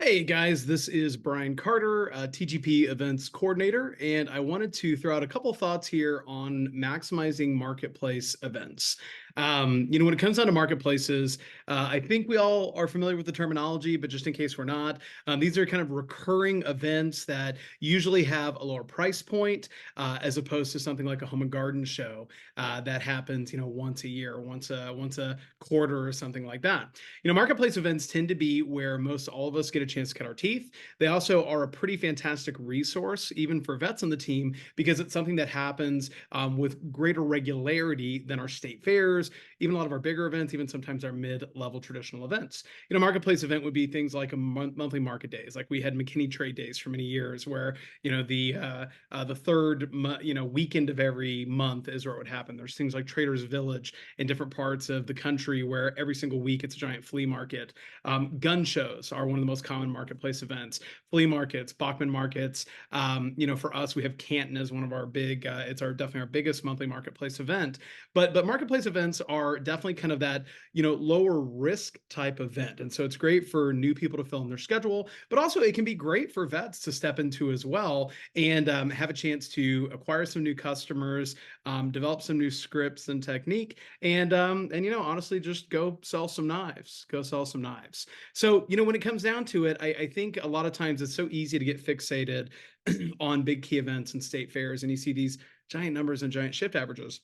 Hey guys, this is Brian Carter, TGP events coordinator, and I wanted to throw out a couple thoughts here on maximizing marketplace events. When it comes down to marketplaces, I think we all are familiar with the terminology, but just in case we're not, these are kind of recurring events that usually have a lower price point, as opposed to something like a home and garden show that happens, once a year, once a quarter, or something like that. Marketplace events tend to be where most all of us get a chance to cut our teeth. They also are a pretty fantastic resource, even for vets on the team, because it's something that happens with greater regularity than our state fairs, even a lot of our bigger events, even sometimes our mid-level traditional events. Marketplace event would be things like a monthly market days, like we had McKinney Trade Days for many years, where the third weekend of every month is where it would happen. There's things like Traders Village in different parts of the country where every single week it's a giant flea market. Gun shows are one of the most common marketplace events. Flea markets, Bachman markets. For us, we have Canton as one of our big. It's our definitely our biggest monthly marketplace event. But marketplace events are definitely kind of that lower risk type event, and so it's great for new people to fill in their schedule. But also it can be great for vets to step into as well and have a chance to acquire some new customers, develop some new scripts and technique, and honestly just go sell some knives. Go sell some knives. So when it comes down to it, I think a lot of times it's so easy to get fixated on big key events and state fairs, and you see these giant numbers and giant shift averages.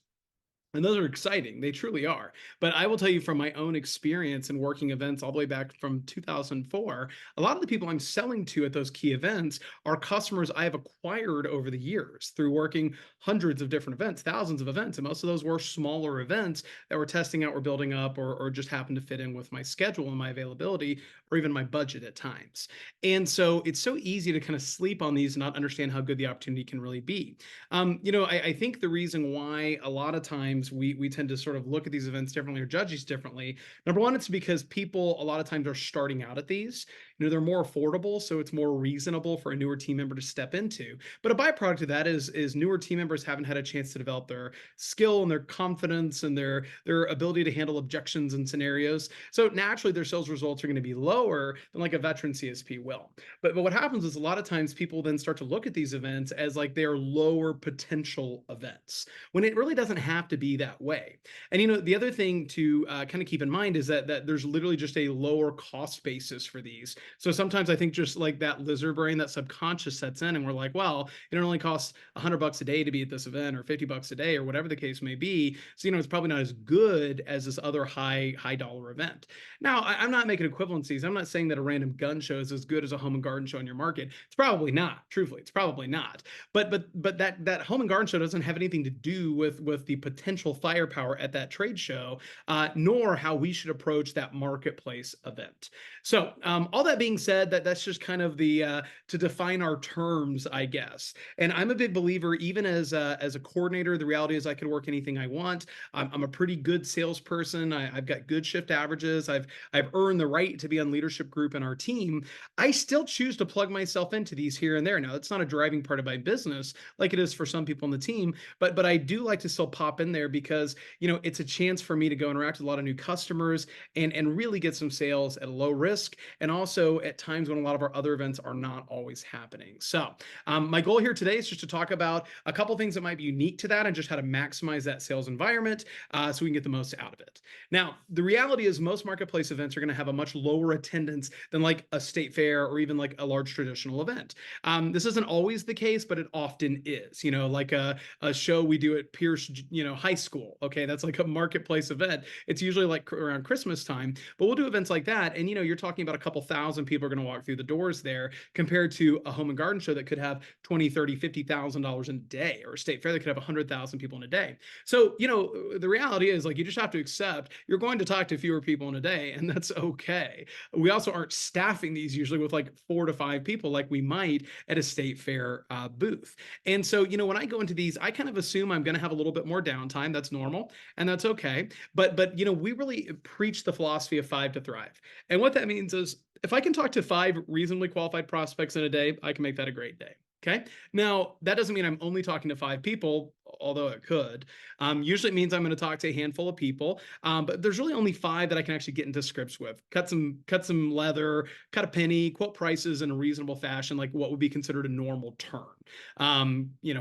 And those are exciting. They truly are. But I will tell you from my own experience in working events all the way back from 2004, a lot of the people I'm selling to at those key events are customers I have acquired over the years through working hundreds of different events, thousands of events. And most of those were smaller events that we're testing out, we're building up, or just happen to fit in with my schedule and my availability, or even my budget at times. And so it's so easy to kind of sleep on these and not understand how good the opportunity can really be. I think the reason why a lot of times we tend to sort of look at these events differently or judge these differently. Number one, it's because people a lot of times are starting out at these. They're more affordable, so it's more reasonable for a newer team member to step into. But a byproduct of that is newer team members haven't had a chance to develop their skill and their confidence and their ability to handle objections and scenarios. So naturally, their sales results are going to be lower than like a veteran CSP will. But what happens is a lot of times people then start to look at these events as like they are lower potential events when it really doesn't have to be that way. And the other thing to kind of keep in mind is that there's literally just a lower cost basis for these. So sometimes I think just like that lizard brain, that subconscious sets in, and we're like, well, it only costs $100 a day to be at this event, or $50 a day, or whatever the case may be. So it's probably not as good as this other high dollar event. Now, I'm not making equivalencies. I'm not saying that a random gun show is as good as a home and garden show in your market. It's probably not. Truthfully, it's probably not. But that home and garden show doesn't have anything to do with the potential firepower at that trade show, nor how we should approach that marketplace event. So all that being said, that's just kind of the to define our terms, I guess. And I'm a big believer, even as a coordinator, the reality is I could work anything I want. I'm a pretty good salesperson. I've got good shift averages. I've earned the right to be on leadership group in our team. I still choose to plug myself into these here and there. Now, it's not a driving part of my business like it is for some people on the team, but I do like to still pop in there because it's a chance for me to go interact with a lot of new customers and really get some sales at a low risk, and also at times when a lot of our other events are not always happening. So my goal here today is just to talk about a couple things that might be unique to that and just how to maximize that sales environment so we can get the most out of it. Now, the reality is most marketplace events are going to have a much lower attendance than like a state fair or even like a large traditional event. This isn't always the case, but it often is. Like a show we do at Pierce, High School. Okay, that's like a marketplace event. It's usually like around Christmas time, but we'll do events like that. And you're talking about a couple thousand people are going to walk through the doors there compared to a home and garden show that could have 20, 30, $50,000 in a day, or a state fair that could have 100,000 people in a day. So, the reality is like you just have to accept you're going to talk to fewer people in a day, and that's okay. We also aren't staffing these usually with like 4 to 5 people like we might at a state fair booth. And so, when I go into these, I kind of assume I'm going to have a little bit more downtime. That's normal, and that's okay. But we really preach the philosophy of 5 to thrive. And what that means is if I can talk to 5 reasonably qualified prospects in a day, I can make that a great day. Okay. Now, that doesn't mean I'm only talking to 5 people although it could. Usually it means I'm going to talk to a handful of people, but there's really only five that I can actually get into scripts with. Cut some leather, cut a penny, quote prices in a reasonable fashion, like what would be considered a normal turn.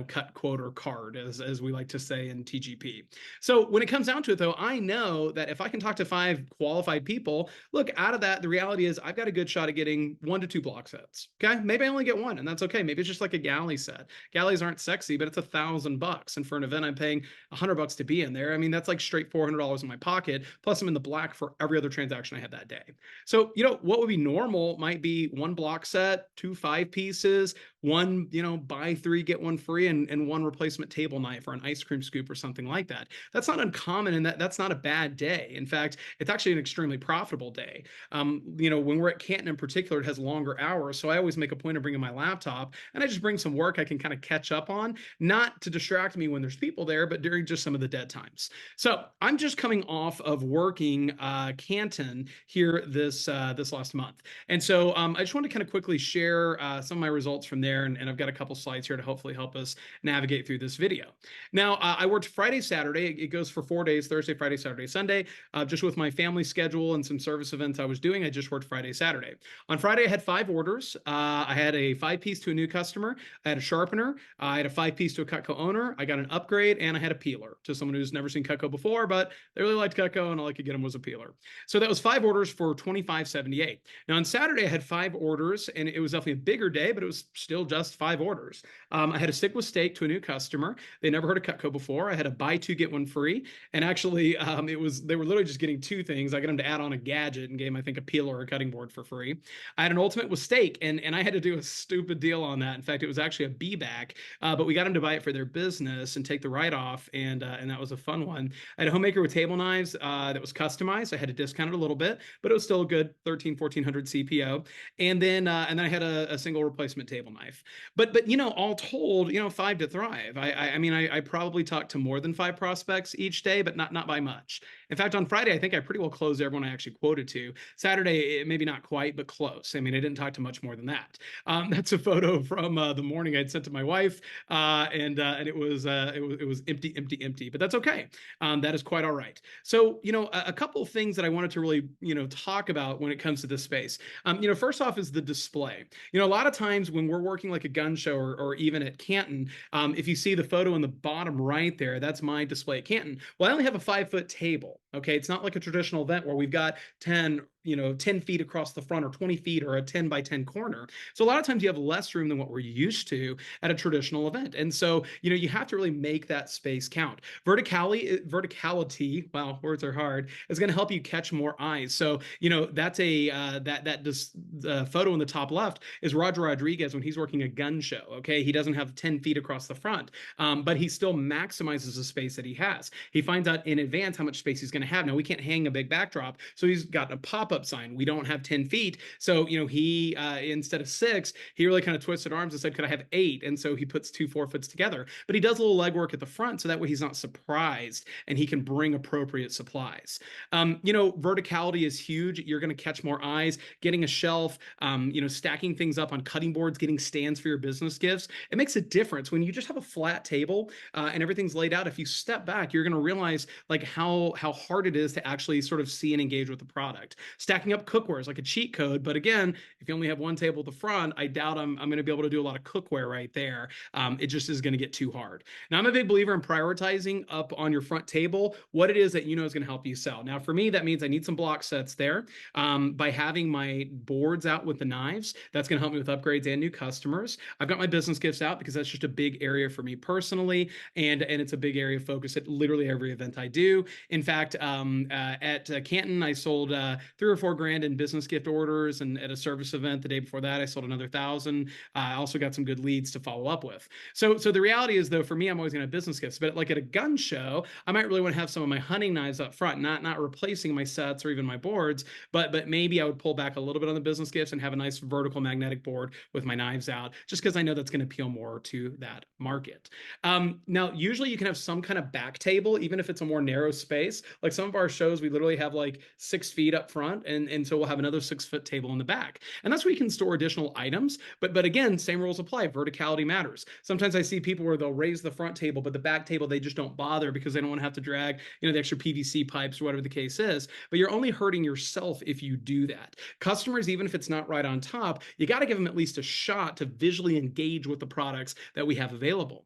Cut, quote, or card, as we like to say in TGP. So when it comes down to it, though, I know that if I can talk to five qualified people, look, out of that, the reality is I've got a good shot at getting 1 to 2 block sets. Okay, maybe I only get one, and that's okay. Maybe it's just like a galley set. Galleys aren't sexy, but it's $1,000, and for an event, I'm paying $100 to be in there. I mean, that's like straight $400 in my pocket. Plus, I'm in the black for every other transaction I had that day. So, what would be normal might be 1 block set, 2 5 pieces, one, buy three, get one free, and one replacement table knife or an ice cream scoop or something like that. That's not uncommon, and that's not a bad day. In fact, it's actually an extremely profitable day. When we're at Canton in particular, it has longer hours. So I always make a point of bringing my laptop, and I just bring some work I can kind of catch up on, not to distract me when there's people there, but during just some of the dead times. So I'm just coming off of working Canton here this last month. And so I just want to kind of quickly share some of my results from there. And I've got a couple slides here to hopefully help us navigate through this video. Now, I worked Friday, Saturday. It goes for 4 days, Thursday, Friday, Saturday, Sunday. Just with my family schedule and some service events I was doing, I just worked Friday, Saturday. On Friday, I had 5 orders. I had a 5 piece to a new customer. I had a sharpener. I had a 5 piece to a Cutco owner. I got an upgrade, and I had a peeler to someone who's never seen Cutco before, but they really liked Cutco, and all I could get them was a peeler. So that was 5 orders for $25.78. Now on Saturday, I had 5 orders, and it was definitely a bigger day, but it was still just 5 orders. I had a stick with steak to a new customer. They never heard of Cutco before. I had a buy two, get one free. And actually, they were literally just getting two things. I got them to add on a gadget and gave them, I think, a peeler or a cutting board for free. I had an ultimate with steak, and I had to do a stupid deal on that. In fact, it was actually a B back, but we got them to buy it for their business and take the write-off, and that was a fun one. I had a homemaker with table knives that was customized. I had to discount it a little bit, but it was still a good 1,300-1,400 CPO. And then I had a single replacement table knife. But all told, 5 to thrive. I probably talked to more than 5 prospects each day, but not by much. In fact, on Friday, I think I pretty well closed everyone I actually quoted to. Saturday, maybe not quite, but close. I didn't talk to much more than that. That's a photo from the morning I'd sent to my wife, and it was empty, empty, empty. But that's okay. That is quite all right. So a couple of things that I wanted to really talk about when it comes to this space. First off is the display. A lot of times when we're working like a gun show or even at Canton, if you see the photo in the bottom right there, that's my display at Canton. Well, I only have a 5 foot table. Okay, it's not like a traditional event where we've got 10 feet across the front or 20 feet or a 10 by 10 corner. So a lot of times you have less room than what we're used to at a traditional event. And so, you have to really make that space count. Verticality, wow, words are hard, is going to help you catch more eyes. So, that's the photo in the top left is Roger Rodriguez when he's working a gun show. Okay, he doesn't have 10 feet across the front, but he still maximizes the space that he has. He finds out in advance how much space he's going to have. Now, we can't hang a big backdrop, so he's got a pop-up sign. We don't have 10 feet. So, he, instead of 6, he really kind of twisted arms and said, could I have 8? And so he puts 2 4-foots together, but he does a little legwork at the front. So that way he's not surprised and he can bring appropriate supplies. Verticality is huge. You're going to catch more eyes, getting a shelf, stacking things up on cutting boards, getting stands for your business gifts. It makes a difference when you just have a flat table and everything's laid out. If you step back, you're going to realize like how hard it is to actually sort of see and engage with the product. Stacking up cookware is like a cheat code, but again, if you only have one table at the front, I doubt I'm going to be able to do a lot of cookware right there. It just is going to get too hard. Now, I'm a big believer in prioritizing up on your front table what it is that is going to help you sell. Now, for me, that means I need some block sets there. By having my boards out with the knives, that's going to help me with upgrades and new customers. I've got my business gifts out because that's just a big area for me personally, and it's a big area of focus at literally every event I do. In fact, at Canton, I sold 3 or 4 grand in business gift orders, and at a service event the day before that, I sold another 1,000. I also got some good leads to follow up with. So the reality is, though, for me, I'm always going to have business gifts, but like at a gun show, I might really want to have some of my hunting knives up front, not replacing my sets or even my boards, but maybe I would pull back a little bit on the business gifts and have a nice vertical magnetic board with my knives out, just because I know that's going to appeal more to that market. Now, usually you can have some kind of back table, even if it's a more narrow space. Like some of our shows, we literally have like 6 feet up front, front, and so we'll have another 6-foot table in the back. And that's where you can store additional items. But again, same rules apply. Verticality matters. Sometimes I see people where they'll raise the front table, but the back table they just don't bother because they don't want to have to drag, the extra PVC pipes or whatever the case is. But you're only hurting yourself if you do that. Customers, even if it's not right on top, you got to give them at least a shot to visually engage with the products that we have available.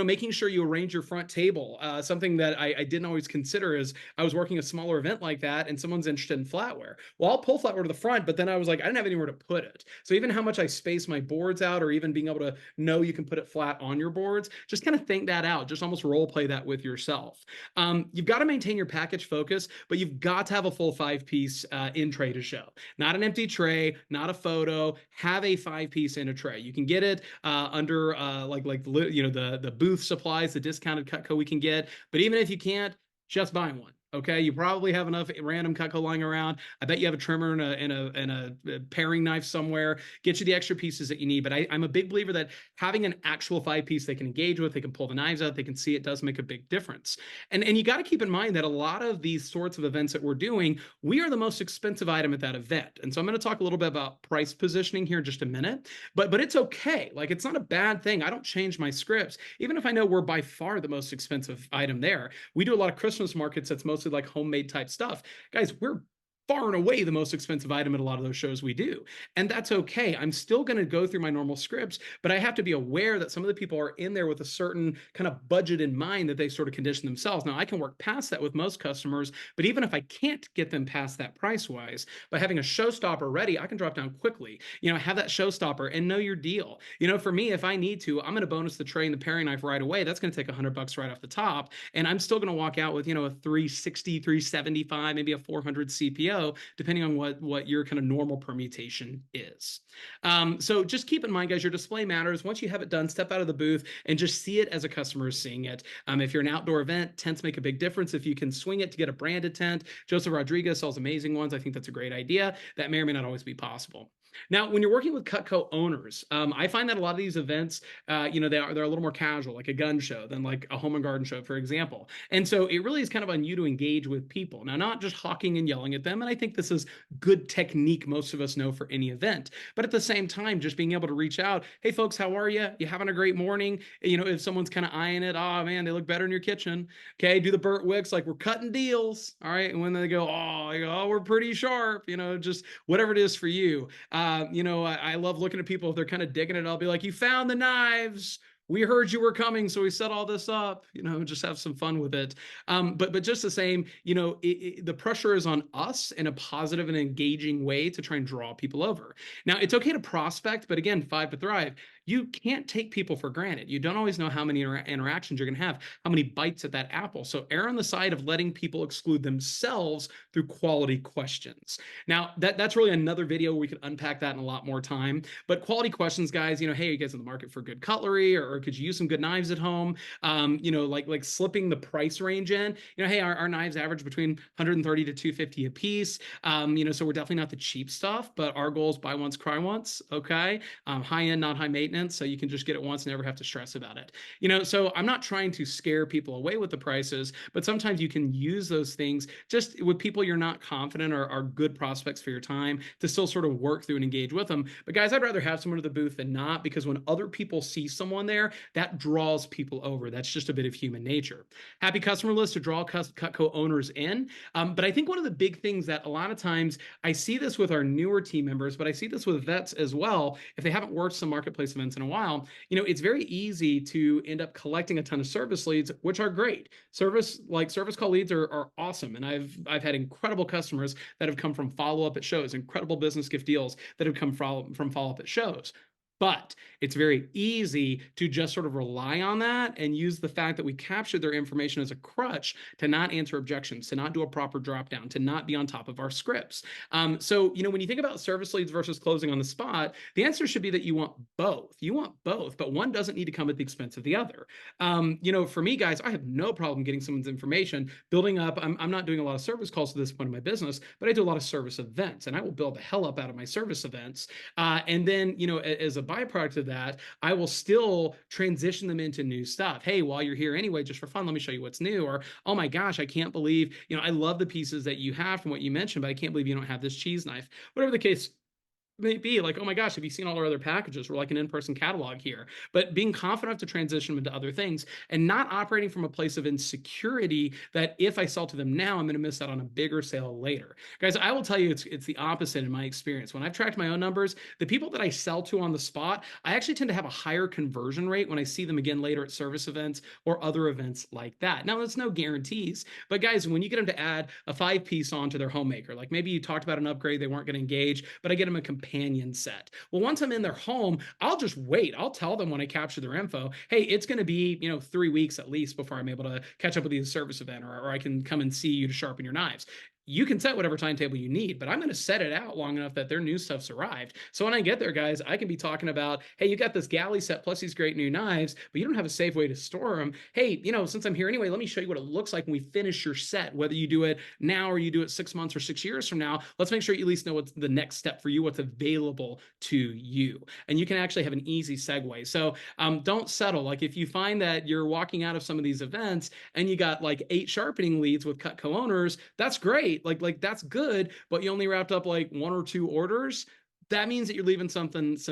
Making sure you arrange your front table. Something that I didn't always consider is I was working a smaller event like that and someone's interested in flatware. Well, I'll pull flatware to the front, but then I was like, I didn't have anywhere to put it. So even how much I space my boards out, or even being able to know you can put it flat on your boards, just kind of think that out. Just almost role play that with yourself. You've got to maintain your package focus, but you've got to have a full 5-piece in tray to show. Not an empty tray, not a photo. Have a 5-piece in a tray. You can get it under the booth supplies, the discounted Cutco we can get. But even if you can't, just buy one. Okay, you probably have enough random Cutco lying around. I bet you have a trimmer and a paring knife somewhere. Get you the extra pieces that you need. But I'm a big believer that having an actual 5-piece they can engage with, they can pull the knives out, they can see it does make a big difference. And you got to keep in mind that a lot of these sorts of events that we're doing, we are the most expensive item at that event. And so I'm going to talk a little bit about price positioning here in just a minute. But it's okay. Like, it's not a bad thing. I don't change my scripts, even if I know we're by far the most expensive item there. We do a lot of Christmas markets that's mostly like homemade type stuff. Guys, we're far and away the most expensive item at a lot of those shows we do. And that's okay. I'm still going to go through my normal scripts, but I have to be aware that some of the people are in there with a certain kind of budget in mind that they sort of condition themselves. Now, I can work past that with most customers, but even if I can't get them past that price-wise, by having a showstopper ready, I can drop down quickly, have that showstopper and know your deal. For me, if I need to, I'm going to bonus the tray and the paring knife right away. That's going to take $100 right off the top. And I'm still going to walk out with, a 360, 375, maybe a 400 CPO, depending on what your kind of normal permutation is. So just keep in mind, guys, your display matters. Once you have it done, step out of the booth and just see it as a customer is seeing it. If you're an outdoor event, tents make a big difference. If you can swing it to get a branded tent, Joseph Rodriguez sells amazing ones. I think that's a great idea. That may or may not always be possible. Now, when you're working with Cutco owners, I find that a lot of these events, they're a little more casual, like a gun show than like a home and garden show, for example. And so it really is kind of on you to engage with people. Now, not just hawking and yelling at them. And I think this is good technique most of us know for any event. But at the same time, just being able to reach out, hey, folks, how are you? You having a great morning? If someone's kind of eyeing it, oh, man, they look better in your kitchen. Okay, do the Burt Wicks, like, we're cutting deals. All right. And when they go, oh, we're pretty sharp, just whatever it is for you. I love looking at people if they're kind of digging it. I'll be like, you found the knives. We heard you were coming, so we set all this up, just have some fun with it. But just the same, the pressure is on us in a positive and engaging way to try and draw people over. Now, it's okay to prospect, but again, 5 to thrive. You can't take people for granted. You don't always know how many interactions you're going to have, how many bites at that apple. So err on the side of letting people exclude themselves through quality questions. Now, that's really another video where we could unpack that in a lot more time. But quality questions, guys, hey, are you guys in the market for good cutlery, or could you use some good knives at home? Like slipping the price range in. Hey, our knives average between 130 to 250 a piece. So we're definitely not the cheap stuff, but our goal is buy once, cry once. Okay, high end, not high maintenance. So you can just get it once and never have to stress about it. So I'm not trying to scare people away with the prices, but sometimes you can use those things just with people you're not confident are good prospects for your time to still sort of work through and engage with them. But guys, I'd rather have someone at the booth than not, because when other people see someone there, that draws people over. That's just a bit of human nature. Happy customer list to draw Cutco owners in. But I think one of the big things that a lot of times I see this with our newer team members, but I see this with vets as well. If they haven't worked some marketplace events in a while, it's very easy to end up collecting a ton of service leads, which are great. Service call leads are awesome. And I've had incredible customers that have come from follow-up at shows, incredible business gift deals that have come from follow-up at shows. But it's very easy to just sort of rely on that and use the fact that we captured their information as a crutch to not answer objections, to not do a proper drop down, to not be on top of our scripts. So, when you think about service leads versus closing on the spot, the answer should be that you want both. You want both, but one doesn't need to come at the expense of the other. For me, guys, I have no problem getting someone's information, building up. I'm not doing a lot of service calls at this point in my business, but I do a lot of service events, and I will build the hell up out of my service events. And then, as a byproduct of that, I will still transition them into new stuff. Hey, while you're here anyway, just for fun, let me show you what's new. Or, oh my gosh, I can't believe, I love the pieces that you have from what you mentioned, but I can't believe you don't have this cheese knife. Whatever the case may be, like, oh my gosh, have you seen all our other packages? We're like an in-person catalog here. But being confident enough to transition them into other things and not operating from a place of insecurity that if I sell to them now, I'm going to miss out on a bigger sale later. Guys, I will tell you, it's the opposite in my experience. When I've tracked my own numbers, the people that I sell to on the spot, I actually tend to have a higher conversion rate when I see them again later at service events or other events like that. Now, there's no guarantees, but guys, when you get them to add a 5-piece onto their homemaker, like maybe you talked about an upgrade, they weren't going to engage, but I get them a companion set. Well, once I'm in their home, I'll just wait. I'll tell them when I capture their info, hey, it's going to be, 3 weeks at least before I'm able to catch up with you at a service event, or I can come and see you to sharpen your knives. You can set whatever timetable you need, but I'm going to set it out long enough that their new stuff's arrived. So when I get there, guys, I can be talking about, hey, you got this galley set plus these great new knives, but you don't have a safe way to store them. Hey, since I'm here anyway, let me show you what it looks like when we finish your set, whether you do it now or you do it 6 months or 6 years from now. Let's make sure you at least know what's the next step for you, what's available to you. And you can actually have an easy segue. So don't settle. Like if you find that you're walking out of some of these events and you got like 8 sharpening leads with Cutco owners, that's great. Like that's good, but you only wrapped up like 1 or 2 orders. That means that you're leaving some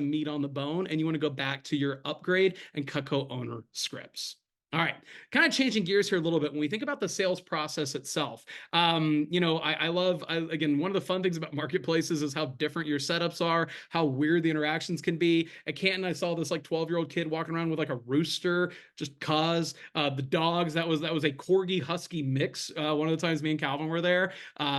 meat on the bone, and you want to go back to your upgrade and Cutco owner scripts. All right, kind of changing gears here a little bit. When we think about the sales process itself, I love, again, one of the fun things about marketplaces is how different your setups are, how weird the interactions can be. At Canton, I saw this like 12-year-old kid walking around with like a rooster, just cause the dogs. That was a Corgi Husky mix. One of the times me and Calvin were there,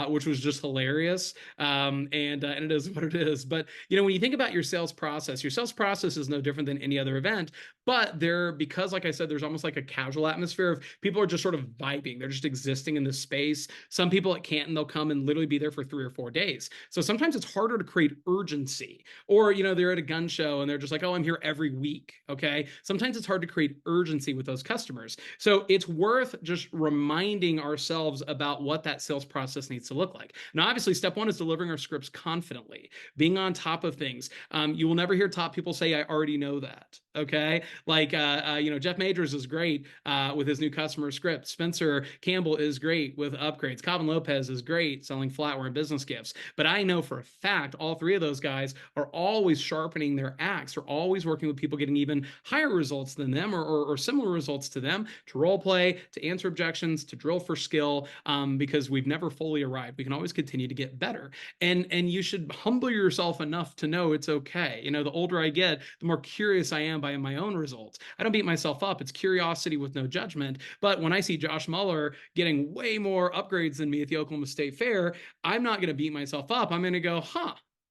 which was just hilarious. And it is what it is. But when you think about your sales process is no different than any other event. But because like I said, there's almost like a casual atmosphere of people are just sort of vibing. They're just existing in this space. Some people at Canton, they'll come and literally be there for 3 or 4 days. So sometimes it's harder to create urgency. Or, they're at a gun show and they're just like, oh, I'm here every week. Okay. Sometimes it's hard to create urgency with those customers. So it's worth just reminding ourselves about what that sales process needs to look like. Now, obviously, step 1 is delivering our scripts confidently, being on top of things. You will never hear top people say, I already know that. Okay. Like, Jeff Majors is great with his new customer script. Spencer Campbell is great with upgrades. Calvin Lopez is great selling flatware and business gifts. But I know for a fact, all 3 of those guys are always sharpening their axe. They're always working with people getting even higher results than them or similar results to them, to role play, to answer objections, to drill for skill, because we've never fully arrived. We can always continue to get better. And you should humble yourself enough to know it's okay. The older I get, the more curious I am by my own results. I don't beat myself up. It's curiosity with no judgment. But when I see Josh Mueller getting way more upgrades than me at the Oklahoma State Fair, I'm not going to beat myself up. I'm going to go,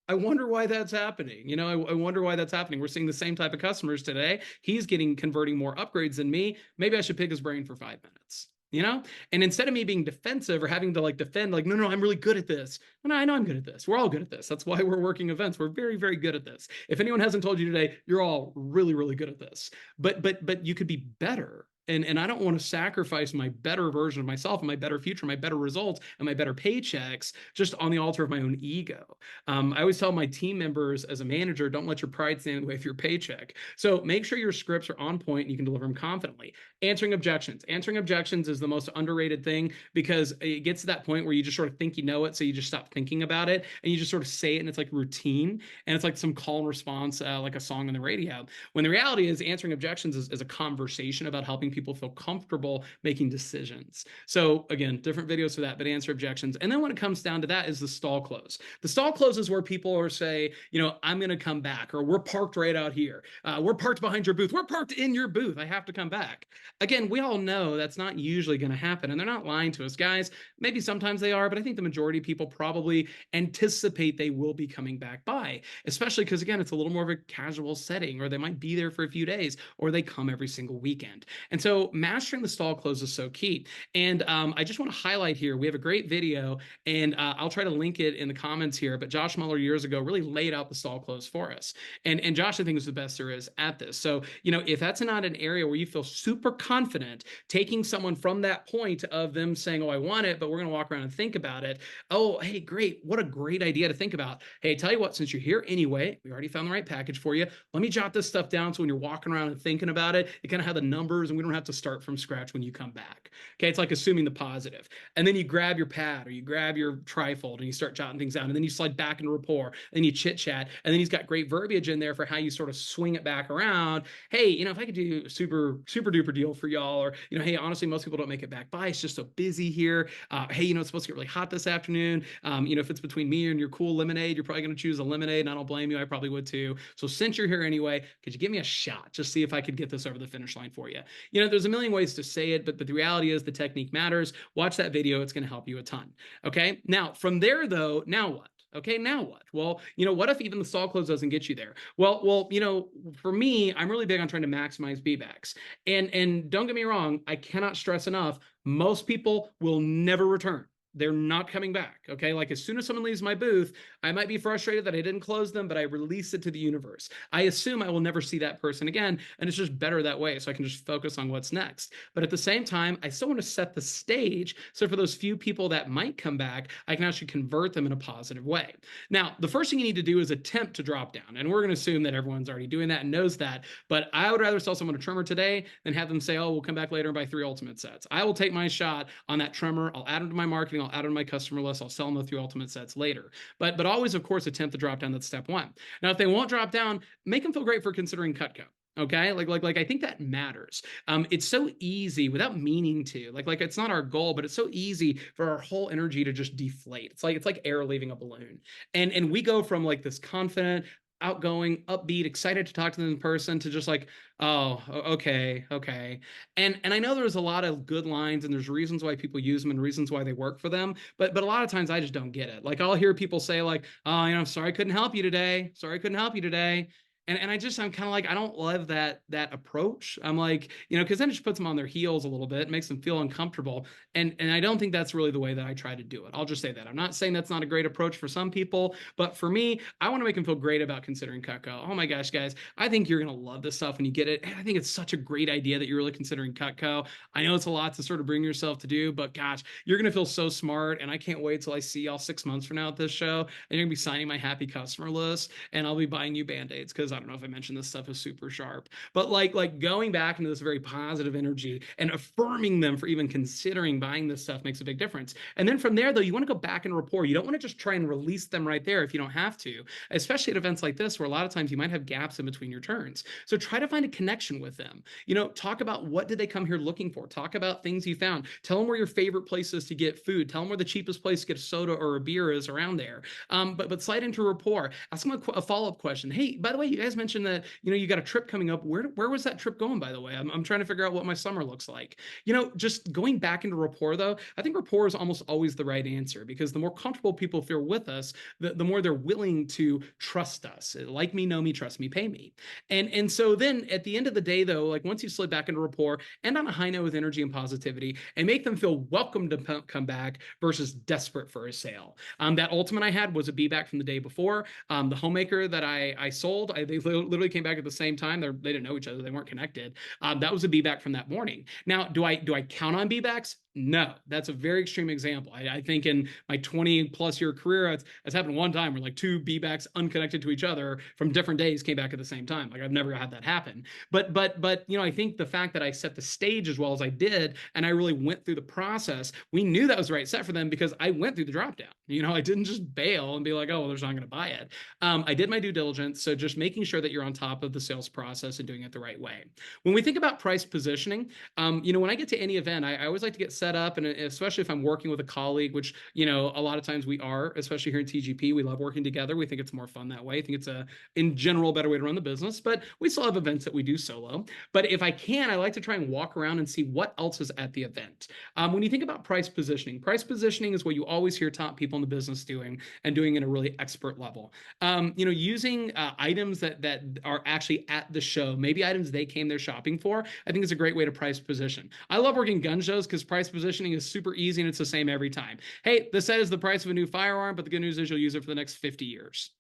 I wonder why that's happening. I wonder why that's happening. We're seeing the same type of customers today. He's converting more upgrades than me. Maybe I should pick his brain for 5 minutes. And instead of me being defensive or having to like defend, like, no, I'm really good at this. No, I know I'm good at this. We're all good at this. That's why we're working events. We're very, very good at this. If anyone hasn't told you today, you're all really, really good at this. But you could be better. And I don't want to sacrifice my better version of myself and my better future, my better results, and my better paychecks just on the altar of my own ego. I always tell my team members as a manager, don't let your pride stand in the way of your paycheck. So make sure your scripts are on point and you can deliver them confidently. Answering objections. Answering objections is the most underrated thing because it gets to that point where you just sort of think you know it, so you just stop thinking about it and you just sort of say it, and it's like routine, and it's like some call and response, like a song on the radio. When the reality is answering objections is a conversation about helping people feel comfortable making decisions. So again, different videos for that, but answer objections. And then when it comes down to that is the stall close. The stall close is where people are say, I'm going to come back, or we're parked right out here. We're parked behind your booth. We're parked in your booth. I have to come back. Again, we all know that's not usually going to happen, and they're not lying to us, guys. Maybe sometimes they are, but I think the majority of people probably anticipate they will be coming back by, especially because, again, it's a little more of a casual setting, or they might be there for a few days, or they come every single weekend. And so so mastering the stall close is so key. And I just want to highlight here, we have a great video, and I'll try to link it in the comments here, but Josh Mueller years ago really laid out the stall close for us. And Josh, I think, is the best there is at this. So, if that's not an area where you feel super confident taking someone from that point of them saying, oh, I want it, but we're going to walk around and think about it. Oh, hey, great. What a great idea to think about. Hey, tell you what, since you're here anyway, we already found the right package for you. Let me jot this stuff down so when you're walking around and thinking about it, you kind of have the numbers and we don't have to start from scratch when you come back. Okay, it's like assuming the positive. And then you grab your pad or you grab your trifold and you start jotting things down. And then you slide back into rapport and you chit chat. And then he's got great verbiage in there for how you sort of swing it back around. Hey, if I could do a super duper deal for y'all, or, hey, honestly, most people don't make it back by. It's just so busy here. Hey, it's supposed to get really hot this afternoon. If it's between me and your cool lemonade, you're probably going to choose a lemonade, and I don't blame you. I probably would too. So since you're here anyway, could you give me a shot? Just see if I could get this over the finish line for you. There's a million ways to say it, but the reality is the technique matters. Watch that video. It's going to help you a ton. Okay. Now, from there, though, now what? Okay, now what? Well, what if even the stall close doesn't get you there? Well, for me, I'm really big on trying to maximize beebacks. And don't get me wrong, I cannot stress enough, most people will never return. They're not coming back. Okay. Like as soon as someone leaves my booth, I might be frustrated that I didn't close them, but I release it to the universe. I assume I will never see that person again. And it's just better that way. So I can just focus on what's next. But at the same time, I still want to set the stage. So for those few people that might come back, I can actually convert them in a positive way. Now, the first thing you need to do is attempt to drop down. And we're going to assume that everyone's already doing that and knows that. But I would rather sell someone a trimmer today than have them say, oh, we'll come back later and buy 3 ultimate sets. I will take my shot on that trimmer. I'll add them to my marketing. I'll add them to my customer list. I'll sell them the 3 ultimate sets later. But always, of course, attempt to drop down. That's step 1. Now, if they won't drop down, make them feel great for considering Cutco. Okay, like I think that matters. It's so easy without meaning to. Like it's not our goal, but it's so easy for our whole energy to just deflate. It's like air leaving a balloon, and we go from like this confident, outgoing, upbeat, excited to talk to them in person to just like, oh, okay. And I know there's a lot of good lines and there's reasons why people use them and reasons why they work for them. But a lot of times I just don't get it. Like I'll hear people say like, oh, I'm sorry I couldn't help you today. Sorry I couldn't help you today. And I'm kind of like, I don't love that approach. I'm like, because then it just puts them on their heels a little bit, makes them feel uncomfortable. And I don't think that's really the way that I try to do it. I'll just say that. I'm not saying that's not a great approach for some people, but for me, I want to make them feel great about considering Cutco. Oh my gosh, guys, I think you're going to love this stuff when you get it. And I think it's such a great idea that you're really considering Cutco. I know it's a lot to sort of bring yourself to do, but gosh, you're going to feel so smart. And I can't wait till I see y'all 6 months from now at this show. And you're going to be signing my happy customer list and I'll be buying you Band-Aids because I don't know if I mentioned this stuff is super sharp, but like going back into this very positive energy and affirming them for even considering buying this stuff makes a big difference. And then from there, though, you want to go back in rapport. You don't want to just try and release them right there if you don't have to, especially at events like this where a lot of times you might have gaps in between your turns. So try to find a connection with them. Talk about what did they come here looking for. Talk about things you found. Tell them where your favorite place is to get food. Tell them where the cheapest place to get a soda or a beer is around there. But slide into rapport. Ask them a follow-up question. Hey, by the way, you guys mentioned that you got a trip coming up. Where was that trip going, by the way? I'm trying to figure out what my summer looks like. Just going back into rapport, though, I think rapport is almost always the right answer because the more comfortable people feel with us, the more they're willing to trust us. Like me, know me, trust me, pay me. And so then at the end of the day, though, like once you slid back into rapport, end on a high note with energy and positivity and make them feel welcome to come back versus desperate for a sale. That ultimate I had was a be back from the day before. The homemaker that I sold, they literally came back at the same time. They didn't know each other. They weren't connected. That was a be back from that morning. Now, do I count on be backs? No, that's a very extreme example. I think in my 20 plus year career, it's happened one time where like 2 B-backs unconnected to each other from different days came back at the same time. Like I've never had that happen. But I think the fact that I set the stage as well as I did, and I really went through the process, we knew that was the right set for them because I went through the drop down. I didn't just bail and be like, oh, well, they're not going to buy it. I did my due diligence. So just making sure that you're on top of the sales process and doing it the right way. When we think about price positioning, when I get to any event, I always like to get set up, and especially if I'm working with a colleague, which, a lot of times we are, especially here in TGP, we love working together. We think it's more fun that way. I think it's in general, better way to run the business, but we still have events that we do solo. But if I can, I like to try and walk around and see what else is at the event. When you think about price positioning is what you always hear top people in the business doing, and doing at a really expert level. Using items that are actually at the show, maybe items they came there shopping for, I think is a great way to price position. I love working gun shows because price positioning is super easy and it's the same every time. Hey, this set is the price of a new firearm, but the good news is you'll use it for the next 50 years.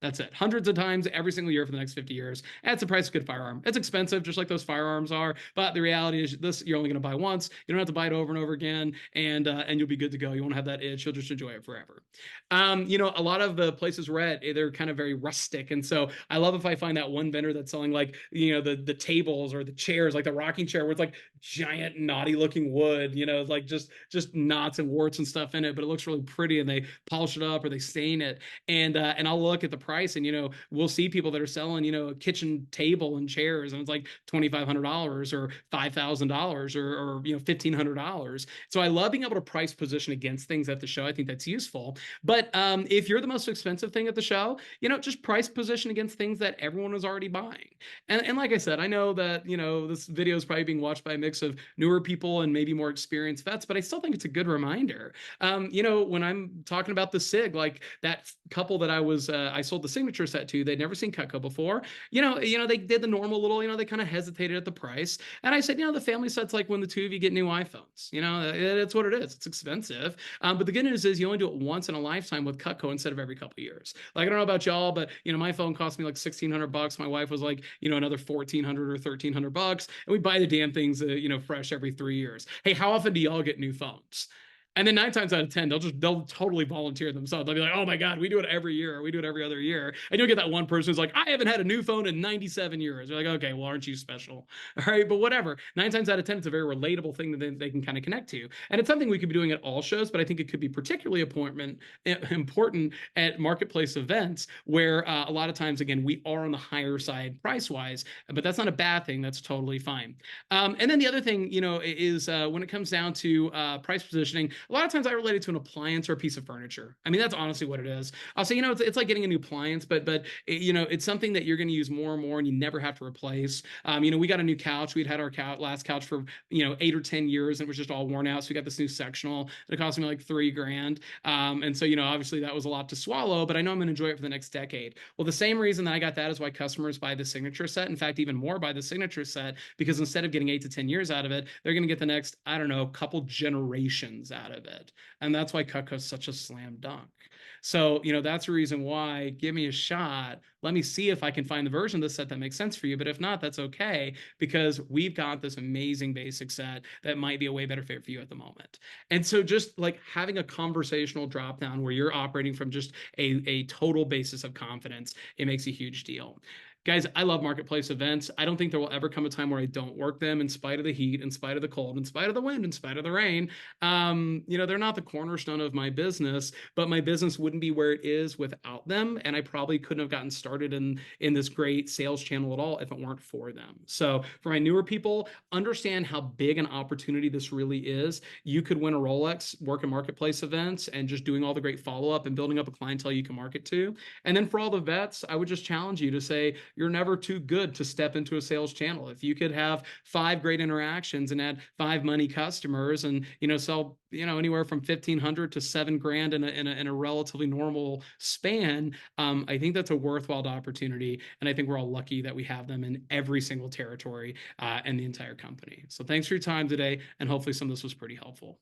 That's it. Hundreds of times every single year for the next 50 years. That's the price of a good firearm. It's expensive, just like those firearms are. But the reality is this, you're only going to buy once. You don't have to buy it over and over again. And you'll be good to go. You won't have that itch. You'll just enjoy it forever. A lot of the places we're at, they're kind of very rustic. And so I love if I find that one vendor that's selling like, the tables or the chairs, like the rocking chair where it's like giant naughty looking wood, like just knots and warts and stuff in it, but it looks really pretty, and they polish it up or they stain it. And I'll look at the price, and we'll see people that are selling a kitchen table and chairs, and it's like $2,500 or $5,000 or $1,500. So I love being able to price position against things at the show. I think that's useful. But if you're the most expensive thing at the show, just price position against things that everyone is already buying. And like I said, I know that this video is probably being watched by a mix of newer people and maybe more experienced vets, but I still think it's a good reminder. When I'm talking about the SIG, like that couple that I sold the signature set to, they'd never seen Cutco before. They did the normal little, they kind of hesitated at the price. And I said, the family set's like when the two of you get new iPhones. It's what it is. It's expensive. But the good news is you only do it once in a lifetime with Cutco instead of every couple of years. Like, I don't know about y'all, but my phone cost me like $1,600. My wife was like, another $1,400 or $1,300. And we buy the damn things, fresh every 3 years. Hey, how often do y'all get new phones? And then 9 times out of 10, they'll totally volunteer themselves. They'll be like, oh my God, we do it every year. Or we do it every other year. And you'll get that one person who's like, I haven't had a new phone in 97 years. You're like, okay, well, aren't you special? All right, but whatever. 9 times out of 10, it's a very relatable thing that they can kind of connect to. And it's something we could be doing at all shows, but I think it could be particularly important at marketplace events where a lot of times, again, we are on the higher side price-wise, but that's not a bad thing. That's totally fine. And then the other thing, is when it comes down to price positioning, a lot of times I relate it to an appliance or a piece of furniture. I mean, that's honestly what it is. I'll say, it's like getting a new appliance, but it's something that you're going to use more and more, and you never have to replace. We got a new couch. We'd had our last couch for 8 or 10 years, and it was just all worn out. So we got this new sectional that cost me like $3,000. And so obviously that was a lot to swallow, but I know I'm going to enjoy it for the next decade. Well, the same reason that I got that is why customers buy the signature set. In fact, even more buy the signature set, because instead of getting 8 to 10 years out of it, they're going to get the next, I don't know, couple generations out of it. And that's why Cutco's such a slam dunk. So, that's the reason why, give me a shot. Let me see if I can find the version of the set that makes sense for you. But if not, that's okay, because we've got this amazing basic set that might be a way better fit for you at the moment. And so just like having a conversational drop down where you're operating from just a total basis of confidence, it makes a huge deal. Guys, I love marketplace events. I don't think there will ever come a time where I don't work them in spite of the heat, in spite of the cold, in spite of the wind, in spite of the rain. They're not the cornerstone of my business, but my business wouldn't be where it is without them. And I probably couldn't have gotten started in this great sales channel at all if it weren't for them. So for my newer people, understand how big an opportunity this really is. You could win a Rolex, work in marketplace events, and just doing all the great follow-up and building up a clientele you can market to. And then for all the vets, I would just challenge you to say, you're never too good to step into a sales channel. If you could have 5 great interactions and add 5 money customers and, sell, anywhere from 1,500 to $7,000 in a relatively normal span, I think that's a worthwhile opportunity. And I think we're all lucky that we have them in every single territory and the entire company. So thanks for your time today. And hopefully some of this was pretty helpful.